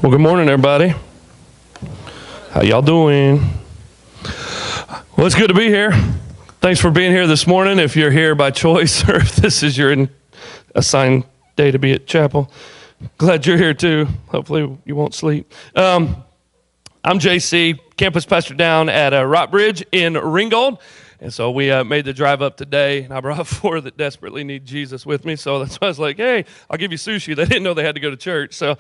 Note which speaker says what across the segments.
Speaker 1: Well, good morning, everybody. How y'all doing? Well, it's good to be here. Thanks for being here this morning. If you're here by choice or if this is your assigned day to be at chapel, glad you're here too. Hopefully you won't sleep. I'm JC, campus pastor down at Rockbridge in Ringgold. And so we made the drive up today, and I brought four that desperately need Jesus with me. So that's why I was like, hey, I'll give you sushi. They didn't know they had to go to church. So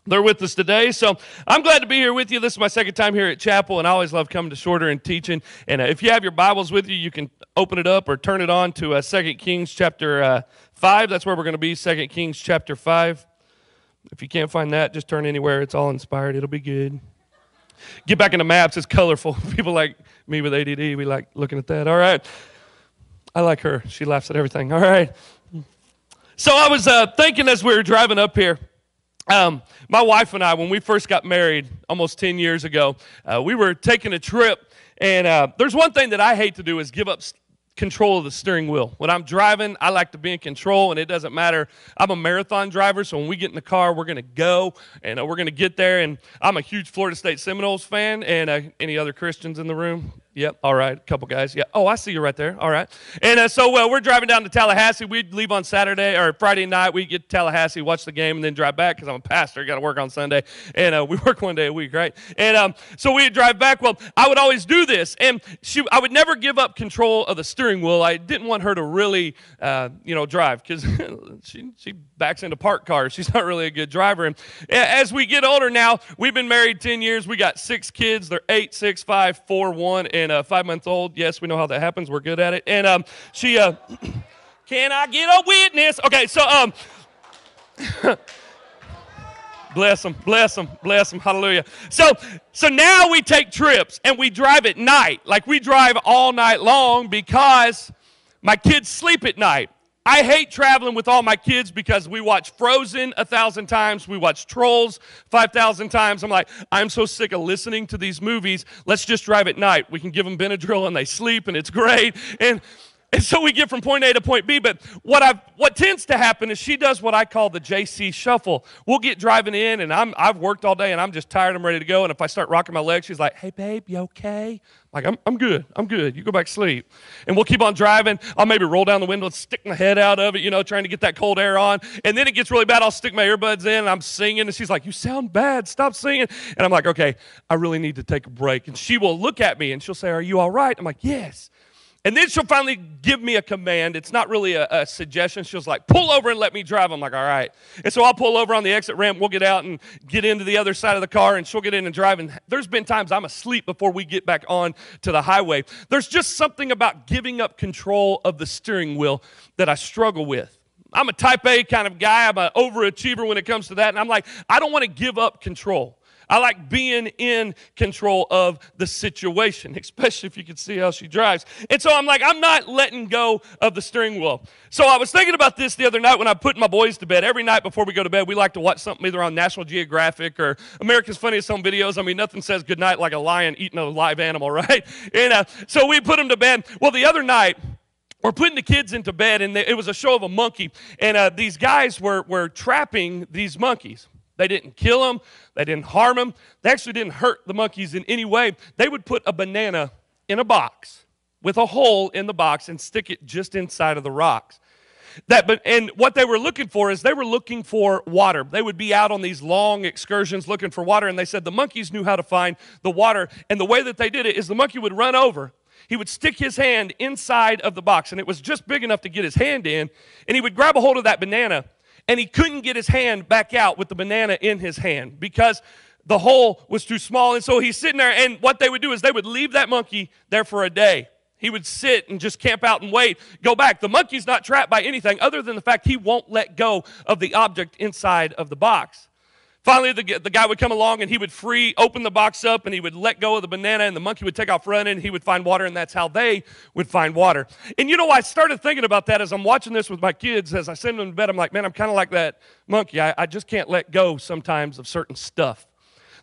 Speaker 1: they're with us today. So I'm glad to be here with you. This is my second time here at chapel, and I always love coming to Shorter and teaching. And if you have your Bibles with you, you can open it up or turn it on to 2 Kings chapter 5. That's where we're going to be, 2 Kings chapter 5. If you can't find that, just turn anywhere. It's all inspired. It'll be good. Get back into maps. It's colorful. People like me with ADD, we like looking at that. All right. I like her. She laughs at everything. All right. So I was thinking as we were driving up here, my wife and I, when we first got married almost 10 years ago, we were taking a trip. And there's one thing that I hate to do is give up control of the steering wheel. When I'm driving, I like to be in control, and it doesn't matter. I'm a marathon driver, so when we get in the car, we're going to go, and we're going to get there. And I'm a huge Florida State Seminoles fan. And any other Christians in the room? Yep, all right, a couple guys. Yeah. Oh, I see you right there. All right. And so we're driving down to Tallahassee. We'd leave on Saturday or Friday night. We get to Tallahassee, watch the game, and then drive back because I'm a pastor. Got to work on Sunday. And we work one day a week, right? And so we'd drive back. Well, I would always do this. And I would never give up control of the steering wheel. I didn't want her to really, drive because she backs into parked cars. She's not really a good driver. And as we get older now, we've been married 10 years. We got 6 kids. They're 8, 6, 5, 4, 1, and 5-month-old. Yes, we know how that happens. We're good at it. And she, can I get a witness? Okay, so bless them, hallelujah. So now we take trips and we drive at night. Like we drive all night long because my kids sleep at night. I hate traveling with all my kids because we watch Frozen 1,000 times. We watch Trolls 5,000 times. I'm like, I'm so sick of listening to these movies. Let's just drive at night. We can give them Benadryl and they sleep and it's great. And so we get from point A to point B. But what tends to happen is she does what I call the JC shuffle. We'll get driving in and I've worked all day and I'm just tired. I'm ready to go. And if I start rocking my legs, she's like, hey, babe, you okay? Like, I'm good. You go back to sleep. And we'll keep on driving. I'll maybe roll down the window and stick my head out of it, trying to get that cold air on. And then it gets really bad. I'll stick my earbuds in and I'm singing. And she's like, you sound bad. Stop singing. And I'm like, okay, I really need to take a break. And she will look at me and she'll say, are you all right? I'm like, yes. And then she'll finally give me a command. It's not really a suggestion. She'll like, pull over and let me drive. I'm like, all right. And so I'll pull over on the exit ramp. We'll get out and get into the other side of the car, and she'll get in and drive. And there's been times I'm asleep before we get back on to the highway. There's just something about giving up control of the steering wheel that I struggle with. I'm a type A kind of guy. I'm an overachiever when it comes to that. And I'm like, I don't want to give up control. I like being in control of the situation, especially if you can see how she drives. And so I'm like, I'm not letting go of the steering wheel. So I was thinking about this the other night when I put my boys to bed. Every night before we go to bed, we like to watch something either on National Geographic or America's Funniest Home Videos. I mean, nothing says goodnight like a lion eating a live animal, right? And so we put them to bed. Well, the other night, we're putting the kids into bed, and it was a show of a monkey. And these guys were trapping these monkeys. They didn't kill them. They didn't harm them. They actually didn't hurt the monkeys in any way. They would put a banana in a box with a hole in the box and stick it just inside of the rocks. And what they were looking for is they were looking for water. They would be out on these long excursions looking for water, and they said the monkeys knew how to find the water. And the way that they did it is the monkey would run over. He would stick his hand inside of the box, and it was just big enough to get his hand in, and he would grab a hold of that banana, and he couldn't get his hand back out with the banana in his hand because the hole was too small. And so he's sitting there, and what they would do is they would leave that monkey there for a day. He would sit and just camp out and wait, go back. The monkey's not trapped by anything other than the fact he won't let go of the object inside of the box. Finally, the guy would come along, and he would open the box up, and he would let go of the banana, and the monkey would take off running, and he would find water, and that's how they would find water. And I started thinking about that as I'm watching this with my kids. As I send them to bed, I'm like, man, I'm kind of like that monkey. I just can't let go sometimes of certain stuff.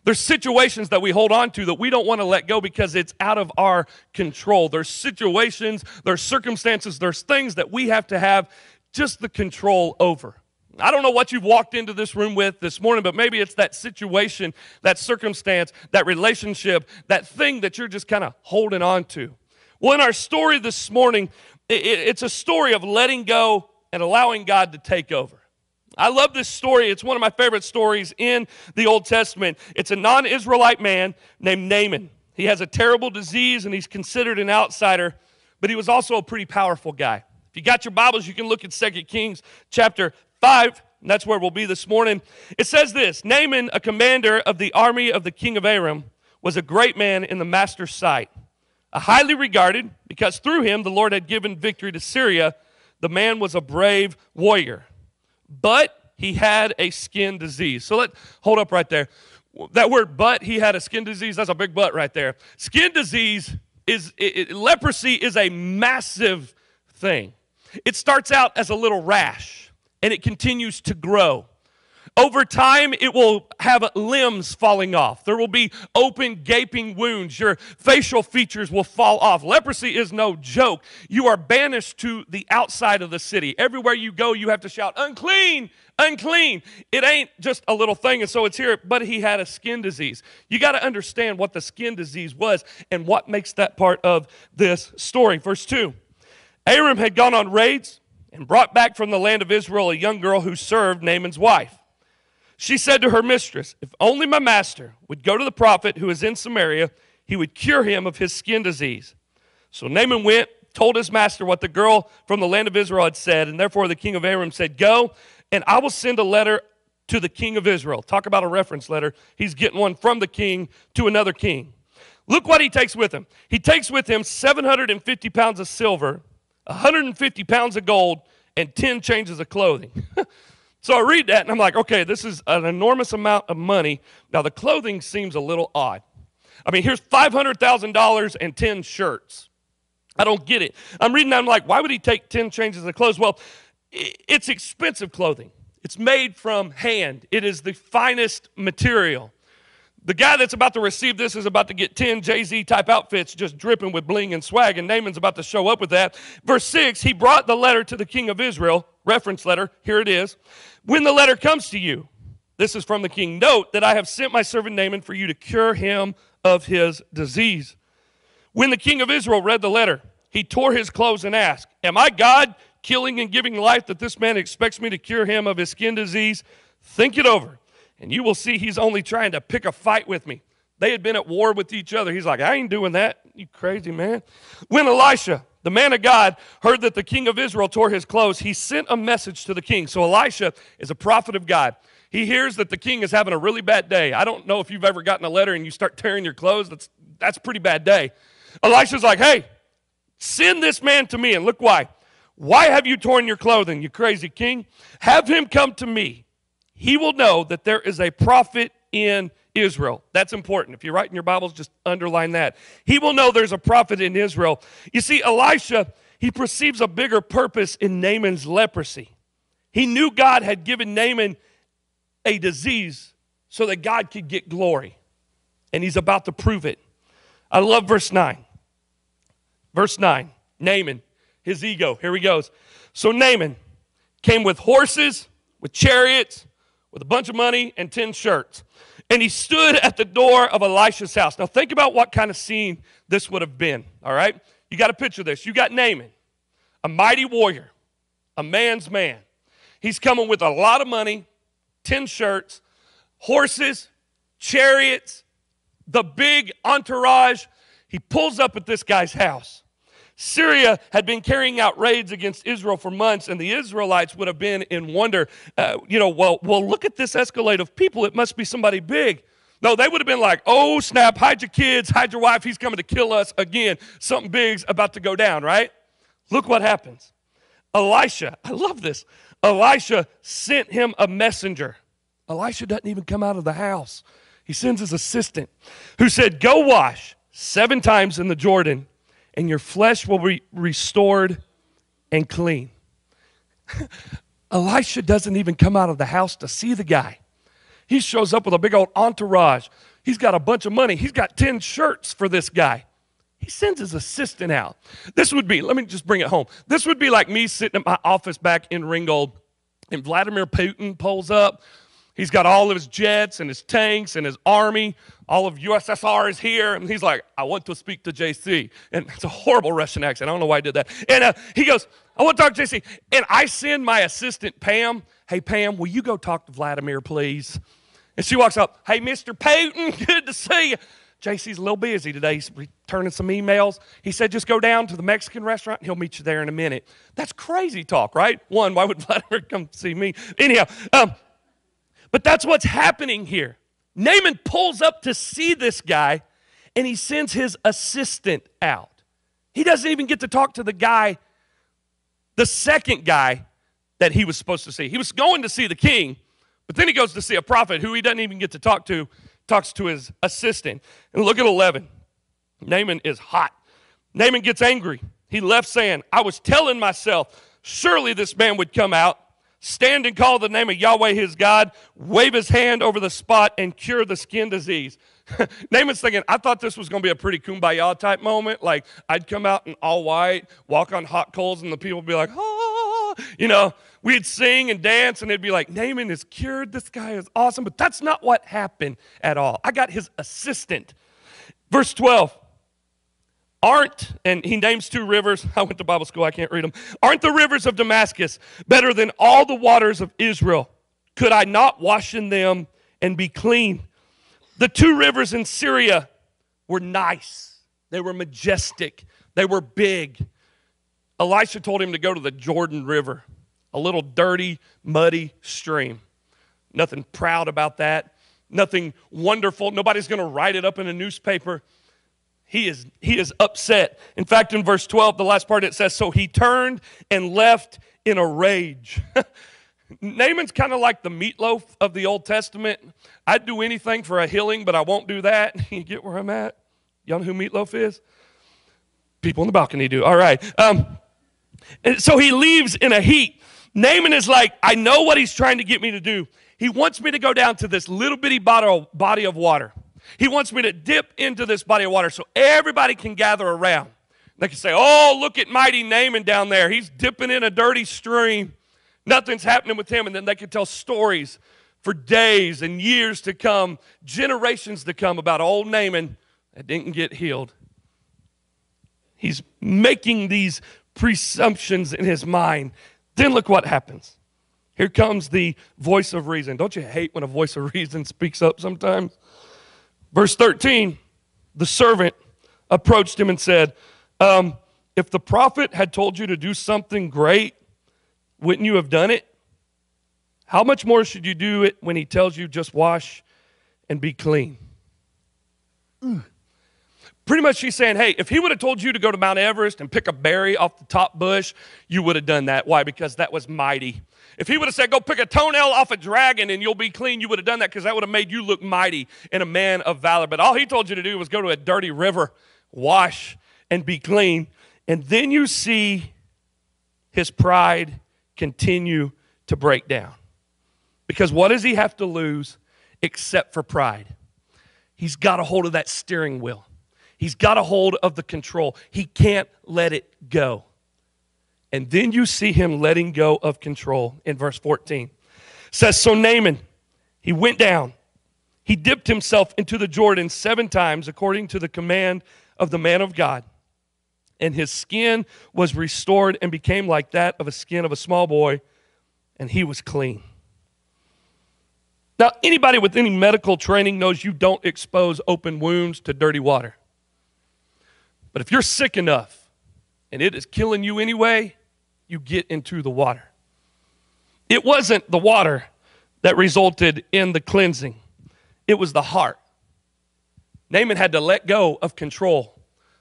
Speaker 1: There's situations that we hold on to that we don't want to let go because it's out of our control. There's situations, there's circumstances, there's things that we have to have just the control over. I don't know what you've walked into this room with this morning, but maybe it's that situation, that circumstance, that relationship, that thing that you're just kind of holding on to. Well, in our story this morning, it's a story of letting go and allowing God to take over. I love this story. It's one of my favorite stories in the Old Testament. It's a non-Israelite man named Naaman. He has a terrible disease, and he's considered an outsider, but he was also a pretty powerful guy. If you got your Bibles, you can look at 2 Kings chapter 5, and that's where we'll be this morning. It says this: Naaman, a commander of the army of the king of Aram, was a great man in the master's sight, a highly regarded, because through him the Lord had given victory to Syria. The man was a brave warrior, but he had a skin disease. So hold up right there. That word, but he had a skin disease, that's a big but right there. Skin disease leprosy is a massive thing. It starts out as a little rash, and it continues to grow. Over time, it will have limbs falling off. There will be open, gaping wounds. Your facial features will fall off. Leprosy is no joke. You are banished to the outside of the city. Everywhere you go, you have to shout, unclean, unclean. It ain't just a little thing, and so it's here, but he had a skin disease. You got to understand what the skin disease was and what makes that part of this story. Verse 2, Aram had gone on raids and brought back from the land of Israel a young girl who served Naaman's wife. She said to her mistress, if only my master would go to the prophet who is in Samaria, he would cure him of his skin disease. So Naaman went, told his master what the girl from the land of Israel had said, and therefore the king of Aram said, go, and I will send a letter to the king of Israel. Talk about a reference letter. He's getting one from the king to another king. Look what he takes with him. He takes with him 750 pounds of silver, 150 pounds of gold, and 10 changes of clothing. So I read that, and I'm like, okay, this is an enormous amount of money. Now, the clothing seems a little odd. I mean, here's $500,000 and 10 shirts. I don't get it. I'm reading that, I'm like, why would he take 10 changes of clothes? Well, it's expensive clothing. It's made from hand. It is the finest material. The guy that's about to receive this is about to get 10 Jay-Z type outfits just dripping with bling and swag, and Naaman's about to show up with that. Verse 6, he brought the letter to the king of Israel, reference letter, here it is. When the letter comes to you, this is from the king, note that I have sent my servant Naaman for you to cure him of his disease. When the king of Israel read the letter, he tore his clothes and asked, am I God, killing and giving life, that this man expects me to cure him of his skin disease? Think it over, and you will see he's only trying to pick a fight with me. They had been at war with each other. He's like, I ain't doing that, you crazy man. When Elisha, the man of God, heard that the king of Israel tore his clothes, he sent a message to the king. So Elisha is a prophet of God. He hears that the king is having a really bad day. I don't know if you've ever gotten a letter and you start tearing your clothes. That's a pretty bad day. Elisha's like, hey, send this man to me, and look why. Why have you torn your clothing, you crazy king? Have him come to me. He will know that there is a prophet in Israel. That's important. If you're writing your Bibles, just underline that. He will know there's a prophet in Israel. You see, Elisha, he perceives a bigger purpose in Naaman's leprosy. He knew God had given Naaman a disease so that God could get glory. And he's about to prove it. I love verse 9. Verse 9, Naaman, his ego. Here he goes. So Naaman came with horses, with chariots, with a bunch of money and 10 shirts. And he stood at the door of Elisha's house. Now think about what kind of scene this would have been, all right? You got to picture this. You got Naaman, a mighty warrior, a man's man. He's coming with a lot of money, 10 shirts, horses, chariots, the big entourage. He pulls up at this guy's house. Syria had been carrying out raids against Israel for months, and the Israelites would have been in wonder, well, look at this escalade of people. It must be somebody big. No, they would have been like, oh, snap, hide your kids, hide your wife. He's coming to kill us again. Something big's about to go down, right? Look what happens. Elisha, I love this. Elisha sent him a messenger. Elisha doesn't even come out of the house. He sends his assistant who said, go wash 7 times in the Jordan, and your flesh will be restored and clean. Elisha doesn't even come out of the house to see the guy. He shows up with a big old entourage. He's got a bunch of money. He's got 10 shirts for this guy. He sends his assistant out. This would be, let me just bring it home. This would be like me sitting at my office back in Ringgold, And Vladimir Putin pulls up. He's got all of his jets and his tanks and his army. All of USSR is here. And he's like, I want to speak to JC. And it's a horrible Russian accent. I don't know why I did that. And he goes, I want to talk to JC. And I send my assistant, Pam. Hey, Pam, will you go talk to Vladimir, please? And she walks up. Hey, Mr. Putin, good to see you. JC's a little busy today. He's returning some emails. He said, just go down to the Mexican restaurant, and he'll meet you there in a minute. That's crazy talk, right? One, why would Vladimir come see me? Anyhow, but that's what's happening here. Naaman pulls up to see this guy, and he sends his assistant out. He doesn't even get to talk to the guy, the second guy that he was supposed to see. He was going to see the king, but then he goes to see a prophet who he doesn't even get to talk to, talks to his assistant. And look at 11. Naaman is hot. Naaman gets angry. He left saying, I was telling myself, surely this man would come out, stand and call the name of Yahweh his God, wave his hand over the spot, and cure the skin disease. Naaman's thinking, I thought this was going to be a pretty kumbaya type moment. Like, I'd come out in all white, walk on hot coals, and the people would be like, ah. You know, we'd sing and dance, and it'd be like, Naaman is cured. This guy is awesome. But that's not what happened at all. I got his assistant. Verse 12. And he names 2 rivers. I went to Bible school, I can't read them. Aren't the rivers of Damascus better than all the waters of Israel? Could I not wash in them and be clean? The 2 rivers in Syria were nice. They were majestic. They were big. Elisha told him to go to the Jordan River, a little dirty, muddy stream. Nothing proud about that. Nothing wonderful. Nobody's going to write it up in a newspaper. He is upset. In fact, in verse 12, the last part, it says, so he turned and left in a rage. Naaman's kind of like the meatloaf of the Old Testament. I'd do anything for a healing, but I won't do that. You get where I'm at? Y'all know who meatloaf is? People in the balcony do. All right. And so he leaves in a heat. Naaman is like, I know what he's trying to get me to do. He wants me to go down to this little bitty body of water. He wants me to dip into this body of water so everybody can gather around. They can say, oh, look at mighty Naaman down there. He's dipping in a dirty stream. Nothing's happening with him. And then they can tell stories for days and years to come, generations to come about old Naaman that didn't get healed. He's making these presumptions in his mind. Then look what happens. Here comes the voice of reason. Don't you hate when a voice of reason speaks up sometimes? Verse 13, the servant approached him and said, if the prophet had told you to do something great, wouldn't you have done it? How much more should you do it when he tells you just wash and be clean? Pretty much she's saying, hey, if he would have told you to go to Mount Everest and pick a berry off the top bush, you would have done that. Why? Because that was mighty. If he would have said, go pick a toenail off a dragon and you'll be clean, you would have done that because that would have made you look mighty and a man of valor. But all he told you to do was go to a dirty river, wash, and be clean. And then you see his pride continue to break down. Because what does he have to lose except for pride? He's got a hold of that steering wheel. He's got a hold of the control. He can't let it go. And then you see him letting go of control in verse 14. It says, so Naaman, he went down. He dipped himself into the Jordan 7 times according to the command of the man of God. And his skin was restored and became like that of a skin of a small boy, and he was clean. Now, anybody with any medical training knows you don't expose open wounds to dirty water. But if you're sick enough and it is killing you anyway, you get into the water. It wasn't the water that resulted in the cleansing. It was the heart. Naaman had to let go of control,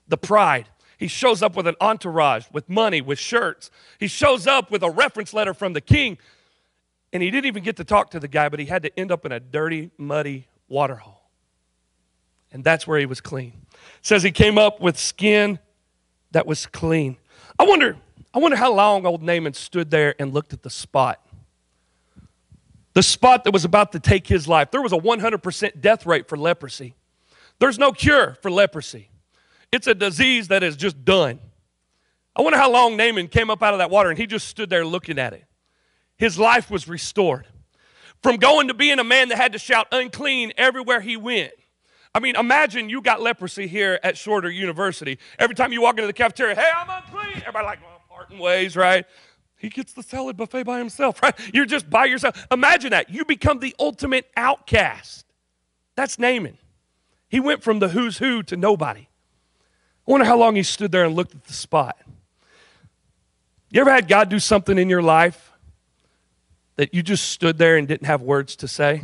Speaker 1: the pride. He shows up with an entourage, with money, with shirts. He shows up with a reference letter from the king. And he didn't even get to talk to the guy, but he had to end up in a dirty, muddy water hole. And that's where he was clean. It says he came up with skin that was clean. I wonder how long old Naaman stood there and looked at the spot. The spot that was about to take his life. There was a 100% death rate for leprosy. There's no cure for leprosy. It's a disease that is just done. I wonder how long Naaman came up out of that water and he just stood there looking at it. his life was restored. From going to being a man that had to shout unclean everywhere he went. I mean, imagine you got leprosy here at Shorter University. Every time you walk into the cafeteria, hey, I'm unclean. Everybody like, well, parting ways, right? He gets the salad buffet by himself, right? You're just by yourself. Imagine that. You become the ultimate outcast. That's Naaman. He went from the who's who to nobody. I wonder how long he stood there and looked at the spot. You ever had God do something in your life that you just stood there and didn't have words to say?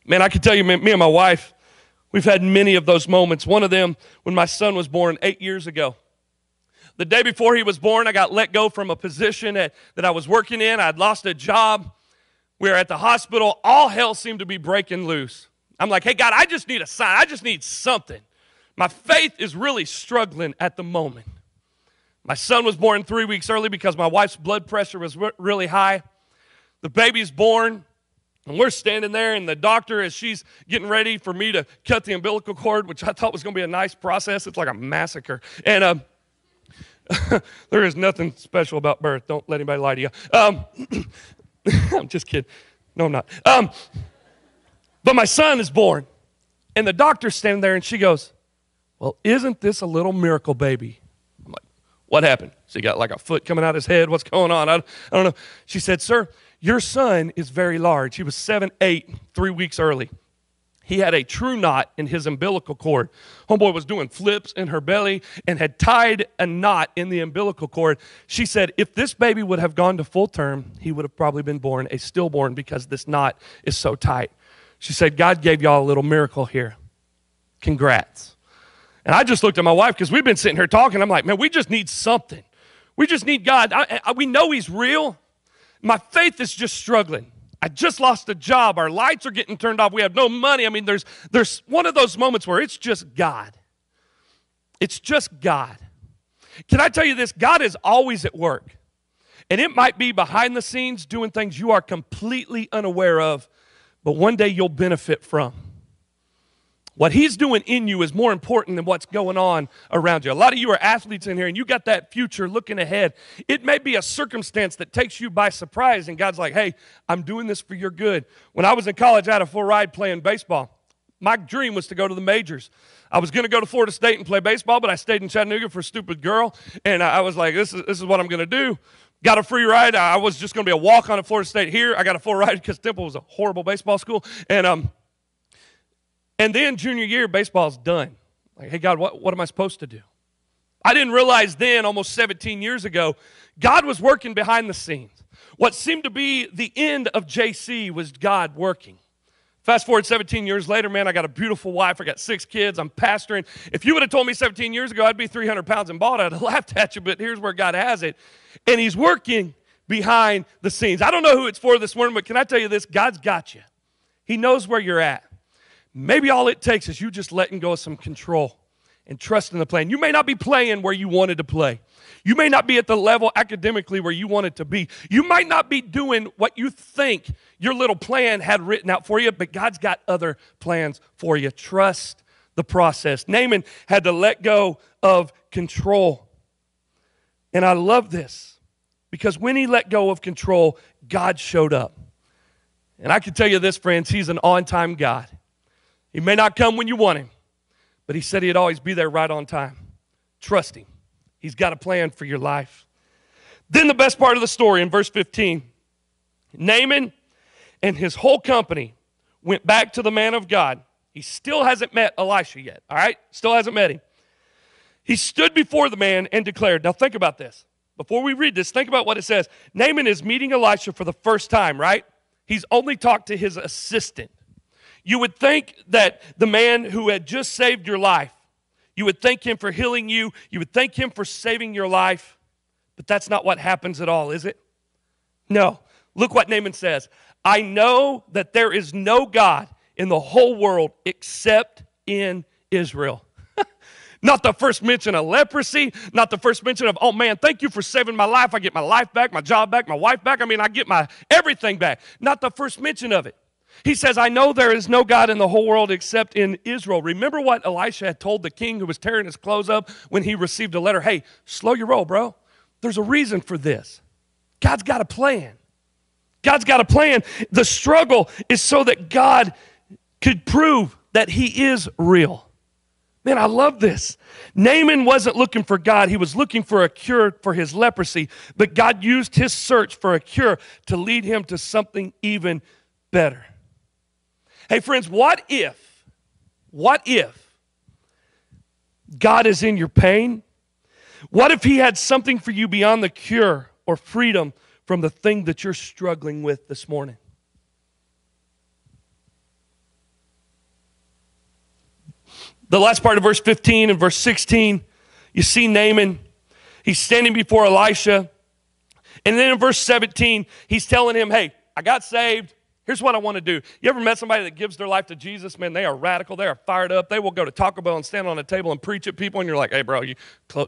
Speaker 1: Man, I can tell you, me and my wife, we've had many of those moments. One of them, when my son was born 8 years ago. The day before he was born, I got let go from a position that I was working in. I'd lost a job. We were at the hospital. All hell seemed to be breaking loose. I'm like, hey, God, I just need a sign. I just need something. My faith is really struggling at the moment. My son was born 3 weeks early because my wife's blood pressure was really high. The baby's born, and we're standing there, and the doctor, as she's getting ready for me to cut the umbilical cord, which I thought was going to be a nice process. It's like a massacre. And there is nothing special about birth. Don't let anybody lie to you. I'm just kidding. No, I'm not. But my son is born, and the doctor's standing there, and she goes, well, isn't this a little miracle baby? I'm like, what happened? So he got like a foot coming out of his head. What's going on? I don't know. She said, sir, your son is very large. He was 7'8", 3 weeks early. He had a true knot in his umbilical cord. Homeboy was doing flips in her belly and had tied a knot in the umbilical cord. She said, if this baby would have gone to full term, he would have probably been born a stillborn because this knot is so tight. She said, God gave y'all a little miracle here. Congrats. And I just looked at my wife because we've been sitting here talking. I'm like, man, we just need something. We just need God. We know he's real. My faith is just struggling. I just lost a job. Our lights are getting turned off. We have no money. I mean, there's one of those moments where it's just God. It's just God. Can I tell you this? God is always at work. And it might be behind the scenes doing things you are completely unaware of, but one day you'll benefit from. What he's doing in you is more important than what's going on around you. A lot of you are athletes in here, and you got that future looking ahead. It may be a circumstance that takes you by surprise, and God's like, hey, I'm doing this for your good. When I was in college, I had a full ride playing baseball. My dream was to go to the majors. I was going to go to Florida State and play baseball, but I stayed in Chattanooga for a stupid girl, and I was like, this is what I'm going to do. Got a free ride. I was just going to be a walk-on at Florida State here. I got a full ride because Temple was a horrible baseball school, and then junior year, baseball's done. Like, hey, God, what am I supposed to do? I didn't realize then, almost 17 years ago, God was working behind the scenes. What seemed to be the end of JC was God working. Fast forward 17 years later, man, I got a beautiful wife. I got 6 kids. I'm pastoring. If you would have told me 17 years ago I'd be 300 pounds and bald, I'd have laughed at you, but here's where God has it. And he's working behind the scenes. I don't know who it's for this morning, but can I tell you this? God's got you. He knows where you're at. Maybe all it takes is you just letting go of some control and trusting the plan. You may not be playing where you wanted to play. You may not be at the level academically where you wanted to be. You might not be doing what you think your little plan had written out for you, but God's got other plans for you. Trust the process. Naaman had to let go of control. And I love this because when he let go of control, God showed up. And I can tell you this, friends, he's an on-time God. He may not come when you want him, but he said he'd always be there right on time. Trust him. He's got a plan for your life. Then the best part of the story in verse 15, Naaman and his whole company went back to the man of God. He still hasn't met Elisha yet, all right? Still hasn't met him. He stood before the man and declared, now think about this. Before we read this, think about what it says. Naaman is meeting Elisha for the first time, right? He's only talked to his assistant. You would think that the man who had just saved your life, you would thank him for healing you, you would thank him for saving your life, but that's not what happens at all, is it? No. Look what Naaman says. I know that there is no God in the whole world except in Israel. Not the first mention of leprosy, not the first mention of, oh man, thank you for saving my life. I get my life back, my job back, my wife back. I mean, I get my everything back. Not the first mention of it. He says, I know there is no God in the whole world except in Israel. Remember what Elisha had told the king who was tearing his clothes up when he received a letter? Hey, slow your roll, bro. There's a reason for this. God's got a plan. God's got a plan. The struggle is so that God could prove that he is real. Man, I love this. Naaman wasn't looking for God. He was looking for a cure for his leprosy. But God used his search for a cure to lead him to something even better. Hey, friends, what if God is in your pain? What if he had something for you beyond the cure or freedom from the thing that you're struggling with this morning? The last part of verse 15 and verse 16, you see Naaman. He's standing before Elisha. And then in verse 17, he's telling him, hey, I got saved. Here's what I want to do. You ever met somebody that gives their life to Jesus? Man, they are radical. They are fired up. They will go to Taco Bell and stand on a table and preach at people, and you're like, hey, bro, you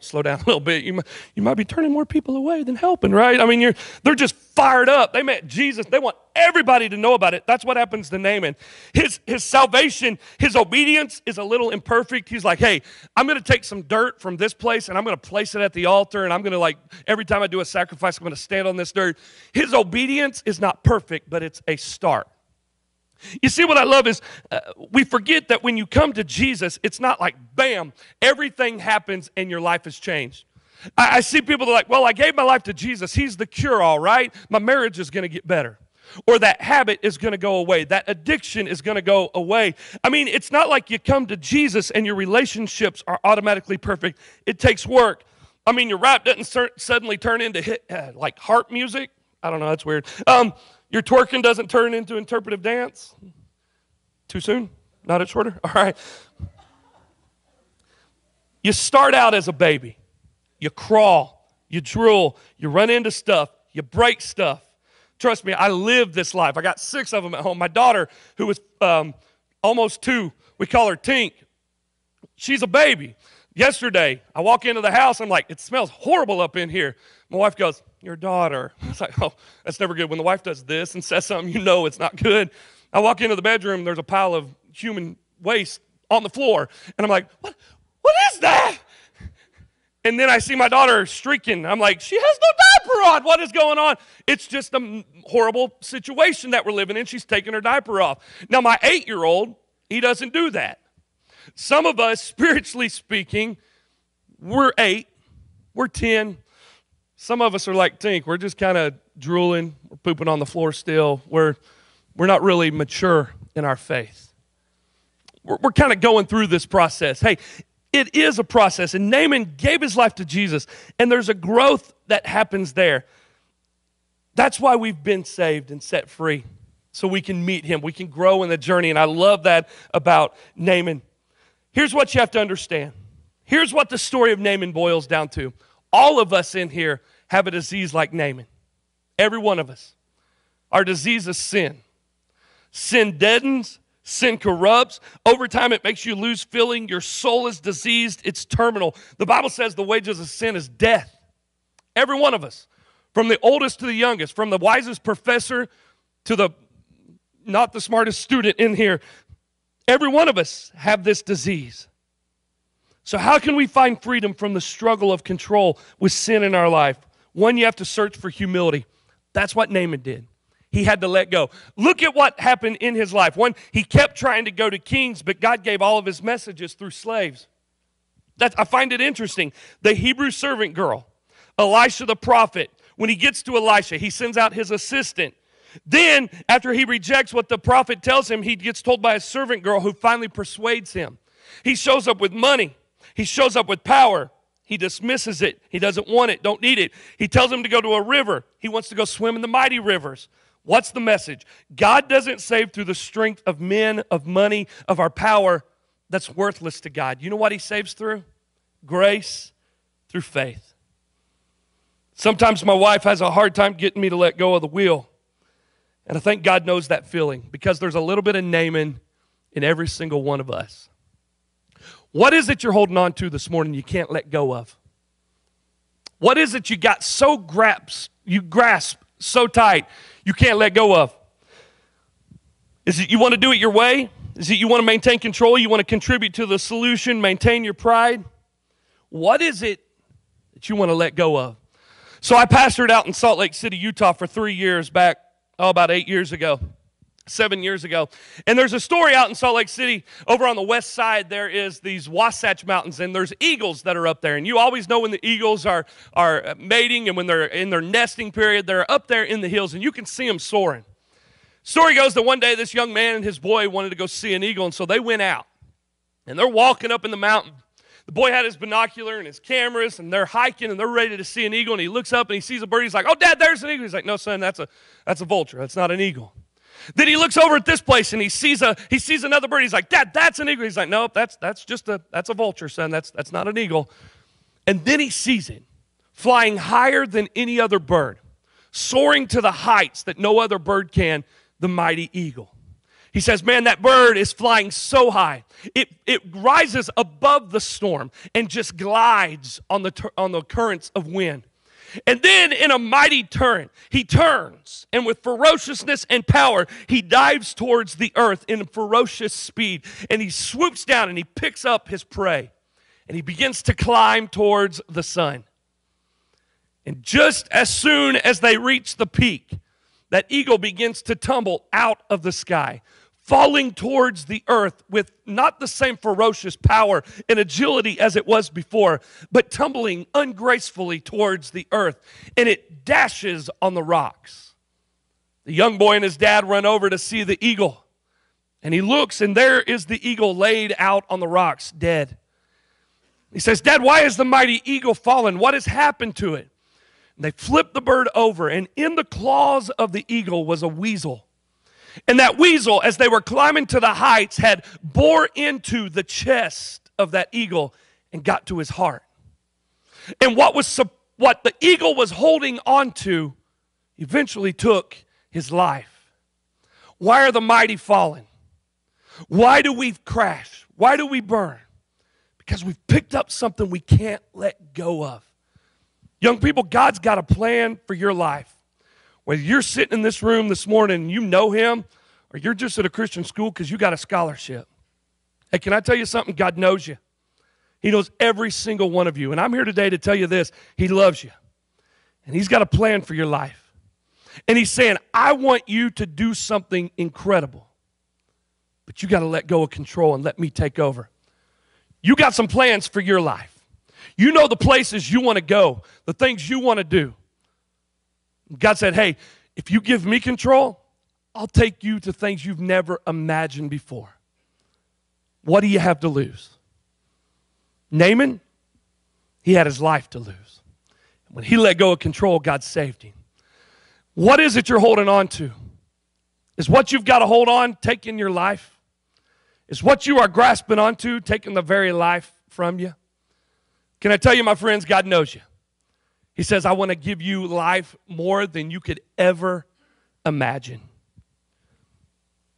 Speaker 1: slow down a little bit. You might be turning more people away than helping, right? I mean, they're just fired up. They met Jesus. They want everybody to know about it. That's what happens to Naaman. His salvation, his obedience is a little imperfect. He's like, hey, I'm going to take some dirt from this place, and I'm going to place it at the altar, and I'm going to, every time I do a sacrifice, I'm going to stand on this dirt. His obedience is not perfect, but it's a start. You see, what I love is we forget that when you come to Jesus, it's not like, bam, everything happens and your life has changed. I see people that are like, well, I gave my life to Jesus. He's the cure, all right. My marriage is going to get better. Or that habit is going to go away. That addiction is going to go away. I mean, it's not like you come to Jesus and your relationships are automatically perfect. It takes work. I mean, your rap doesn't suddenly turn into like harp music. I don't know, that's weird. Your twerking doesn't turn into interpretive dance. Too soon? Not it shorter? All right. You start out as a baby. You crawl. You drool. You run into stuff. You break stuff. Trust me, I lived this life. I got 6 of them at home. My daughter, who was almost 2, we call her Tink. She's a baby. Yesterday, I walk into the house. I'm like, it smells horrible up in here. My wife goes, your daughter. I was like, oh, that's never good. When the wife does this and says something, you know it's not good. I walk into the bedroom. There's a pile of human waste on the floor. And I'm like, what is that? And then I see my daughter streaking. I'm like, she has no diaper on. What is going on? It's just a horrible situation that we're living in. She's taking her diaper off. Now, my 8-year-old, he doesn't do that. Some of us, spiritually speaking, we're 8, we're 10. Some of us are like Tink. We're just kind of drooling. We're pooping on the floor still. We're not really mature in our faith. We're kind of going through this process. Hey, it is a process, and Naaman gave his life to Jesus, and there's a growth that happens there. That's why we've been saved and set free, so we can meet him. We can grow in the journey, and I love that about Naaman. Here's what you have to understand. Here's what the story of Naaman boils down to. All of us in here have a disease like Naaman. Every one of us. Our disease is sin. Sin deadens. Sin corrupts. Over time, it makes you lose feeling. Your soul is diseased. It's terminal. The Bible says the wages of sin is death. Every one of us. From the oldest to the youngest. From the wisest professor to the not the smartest student in here. Every one of us have this disease. So how can we find freedom from the struggle of control with sin in our life? One, you have to search for humility. That's what Naaman did. He had to let go. Look at what happened in his life. One, he kept trying to go to kings, but God gave all of his messages through slaves. I find it interesting. The Hebrew servant girl, Elisha the prophet, when he gets to Elisha, he sends out his assistant. Then, after he rejects what the prophet tells him, he gets told by a servant girl who finally persuades him. He shows up with money. He shows up with power. He dismisses it. He doesn't want it, don't need it. He tells him to go to a river. He wants to go swim in the mighty rivers. What's the message? God doesn't save through the strength of men, of money, of our power. That's worthless to God. You know what he saves through? Grace through faith. Sometimes my wife has a hard time getting me to let go of the wheel. And I think God knows that feeling because there's a little bit of Naaman in every single one of us. What is it you're holding on to this morning you can't let go of? What is it you got so grasp so tight you can't let go of? Is it you want to do it your way? Is it you want to maintain control? You want to contribute to the solution, maintain your pride? What is it that you want to let go of? So I pastored out in Salt Lake City, Utah for 3 years back, about 8 years ago. 7 years ago. And there's a story out in Salt Lake City, over on the west side, there is these Wasatch Mountains, and there's eagles that are up there. And you always know when the eagles are mating and when they're in their nesting period, they're up there in the hills, and you can see them soaring. Story goes that one day this young man and his boy wanted to go see an eagle, and so they went out. And they're walking up in the mountain. The boy had his binocular and his cameras, and they're hiking, and they're ready to see an eagle, and he looks up and he sees a bird. He's like, "Oh, Dad, there's an eagle." He's like, "No, son, that's a vulture. That's not an eagle." Then he looks over at this place and he sees another bird. He's like, "Dad, that's an eagle." He's like, "Nope, that's a vulture, son. That's not an eagle." And then he sees it flying higher than any other bird, soaring to the heights that no other bird can, the mighty eagle. He says, "Man, that bird is flying so high. It rises above the storm and just glides on the currents of wind. And then in a mighty turn, he turns, and with ferociousness and power, he dives towards the earth in ferocious speed, and he swoops down and he picks up his prey, and he begins to climb towards the sun. And just as soon as they reach the peak, that eagle begins to tumble out of the sky, falling towards the earth with not the same ferocious power and agility as it was before, but tumbling ungracefully towards the earth, and it dashes on the rocks. The young boy and his dad run over to see the eagle, and he looks, and there is the eagle laid out on the rocks, dead. He says, "Dad, why has the mighty eagle fallen? What has happened to it?" And they flip the bird over, and in the claws of the eagle was a weasel. And that weasel, as they were climbing to the heights, had bore into the chest of that eagle and got to his heart. And what the eagle was holding on to eventually took his life. Why are the mighty fallen? Why do we crash? Why do we burn? Because we've picked up something we can't let go of. Young people, God's got a plan for your life. Whether you're sitting in this room this morning and you know him, or you're just at a Christian school because you got a scholarship. Hey, can I tell you something? God knows you. He knows every single one of you. And I'm here today to tell you this. He loves you. And he's got a plan for your life. And he's saying, I want you to do something incredible. But you got to let go of control and let me take over. You got some plans for your life. You know the places you want to go, the things you want to do. God said, hey, if you give me control, I'll take you to things you've never imagined before. What do you have to lose? Naaman, he had his life to lose. When he let go of control, God saved him. What is it you're holding on to? Is what you've got to hold on taking your life? Is what you are grasping onto taking the very life from you? Can I tell you, my friends, God knows you. He says, I want to give you life more than you could ever imagine.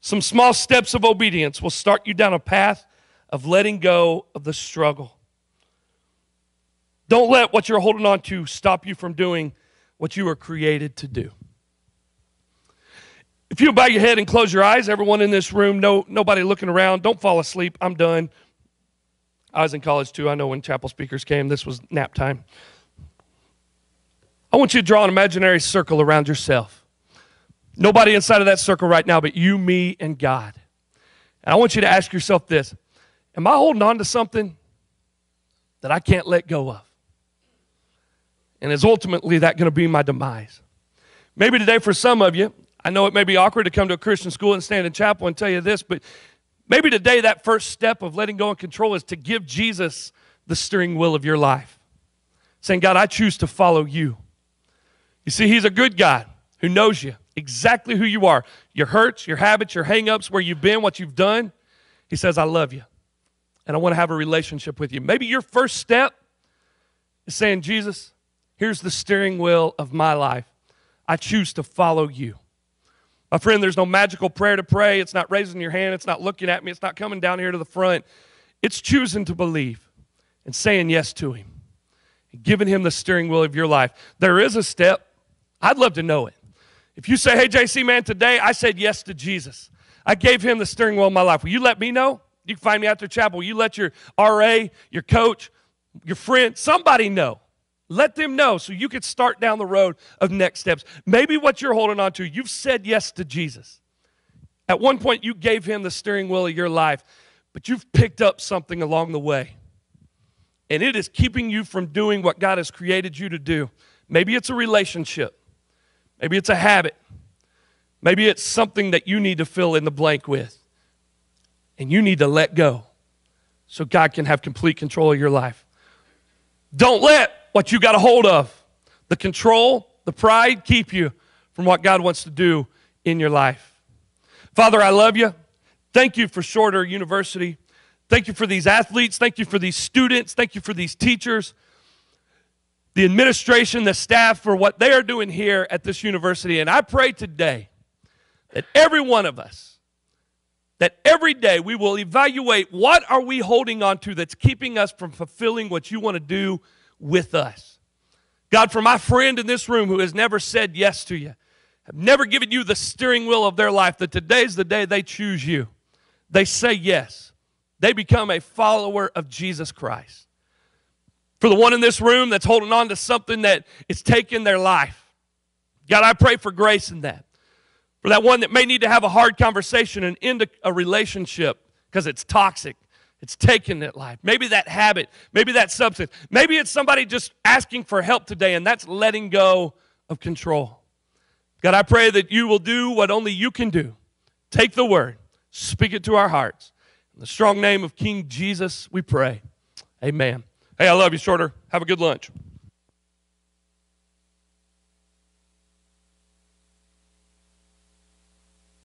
Speaker 1: Some small steps of obedience will start you down a path of letting go of the struggle. Don't let what you're holding on to stop you from doing what you were created to do. If you bow your head and close your eyes, everyone in this room, nobody looking around, don't fall asleep. I'm done. I was in college too. I know when chapel speakers came, this was nap time. I want you to draw an imaginary circle around yourself. Nobody inside of that circle right now but you, me, and God. And I want you to ask yourself this. Am I holding on to something that I can't let go of? And is ultimately that going to be my demise? Maybe today for some of you, I know it may be awkward to come to a Christian school and stand in chapel and tell you this, but maybe today that first step of letting go of control is to give Jesus the steering wheel of your life. Saying, God, I choose to follow you. You see, he's a good God who knows you, exactly who you are, your hurts, your habits, your hang-ups, where you've been, what you've done. He says, I love you, and I want to have a relationship with you. Maybe your first step is saying, Jesus, here's the steering wheel of my life. I choose to follow you. My friend, there's no magical prayer to pray. It's not raising your hand. It's not looking at me. It's not coming down here to the front. It's choosing to believe and saying yes to him and giving him the steering wheel of your life. There is a step. I'd love to know it. If you say, hey, JC, man, today I said yes to Jesus. I gave him the steering wheel of my life. Will you let me know? You can find me after chapel. Will you let your RA, your coach, your friend, somebody know Let them know so you could start down the road of next steps. Maybe what you're holding on to, you've said yes to Jesus. At one point, you gave him the steering wheel of your life, but you've picked up something along the way. And it is keeping you from doing what God has created you to do. Maybe it's a relationship. Maybe it's a habit. Maybe it's something that you need to fill in the blank with. And you need to let go so God can have complete control of your life. Don't let what you got a hold of, the control, the pride, keep you from what God wants to do in your life. Father, I love you. Thank you for Shorter University. Thank you for these athletes. Thank you for these students. Thank you for these teachers, the administration, the staff, for what they are doing here at this university. And I pray today that every one of us, that every day we will evaluate what are we holding on to that's keeping us from fulfilling what you want to do with us. God, for my friend in this room who has never said yes to you, have never given you the steering wheel of their life, that today's the day they choose you. They say yes. They become a follower of Jesus Christ. For the one in this room that's holding on to something that is taking their life, God, I pray for grace in that. For that one that may need to have a hard conversation and end a relationship because it's toxic. It's taking that life. Maybe that habit. Maybe that substance. Maybe it's somebody just asking for help today, and that's letting go of control. God, I pray that you will do what only you can do. Take the word. Speak it to our hearts. In the strong name of King Jesus, we pray. Amen. Hey, I love you, Shorter. Have a good lunch.